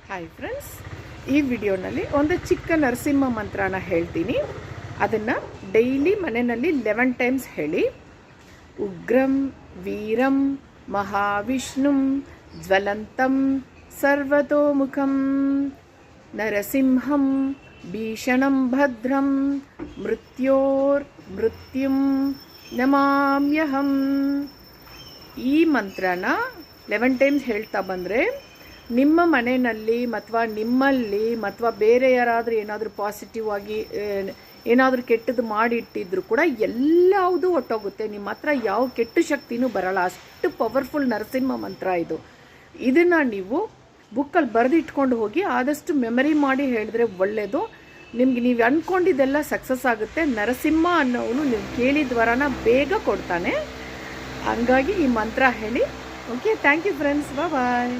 Hi friends, ಈ ವಿಡಿಯೋನಲ್ಲಿ ಒಂದು ಚಿಕ್ಕ ನರಸಿಂಹ ಮಂತ್ರನ ಹೇಳ್ತೀನಿ. ಅದನ್ನು ಡೈಲಿ ಮನೆಯಲ್ಲಿ 11 ಟೈಮ್ಸ್ ಹೇಳಿ. ಉಗ್ರಂ ವೀರಂ ಮಹಾವಿಷ್ಣುಂ ಜ್ವಲಂತಂ ಸರ್ವತೋಮುಖಂ ನರಸಿಂಹಂ ಭೀಷಣಂ ಭದ್ರಂ ಮೃತ್ಯುಂ ನಮಾಮ್ಯಹಂ. ಈ ಮಂತ್ರನ 11 ಟೈಮ್ಸ್ ಹೇಳ್ತಾ ಬಂದರೆ ನಿಮ್ಮ ಮನೆಯಲ್ಲಿ ಅಥವಾ ನಿಮ್ಮಲ್ಲಿ ಅಥವಾ ಬೇರೆ ಯಾರಾದರೂ ಏನಾದರೂ ಪಾಸಿಟಿವ್ ಆಗಿ ಏನಾದರೂ ಕೆಟ್ಟದ್ದು ಮಾಡಿಟ್ಟಿದ್ರು ಕೂಡ ಎಲ್ಲವೂ ಹೊಟ್ಟೋಗುತ್ತೆ. ನಿಮ್ಮ ಹತ್ರ ಯಾವ ಕೆಟ್ಟ ಶಕ್ತಿನೂ ಬರಲ್ಲ. ಅಷ್ಟು ಪವರ್ಫುಲ್ ನರಸಿಂಹ ಮಂತ್ರ ಇದು. ಇದನ್ನು ನೀವು ಬುಕ್ಕಲ್ಲಿ ಬರೆದಿಟ್ಕೊಂಡು ಹೋಗಿ ಆದಷ್ಟು ಮೆಮರಿ ಮಾಡಿ ಹೇಳಿದ್ರೆ ಒಳ್ಳೆಯದು. ನಿಮ್ಗೆ ನೀವು ಅಂದ್ಕೊಂಡಿದ್ದೆಲ್ಲ ಸಕ್ಸಸ್ ಆಗುತ್ತೆ. ನರಸಿಂಹ ಅನ್ನೋನು ನೀವು ಕೇಳಿದ ವರನ ಬೇಗ ಕೊಡ್ತಾನೆ. ಹಂಗಾಗಿ ಈ ಮಂತ್ರ ಹೇಳಿ. Okay, thank you friends, bye.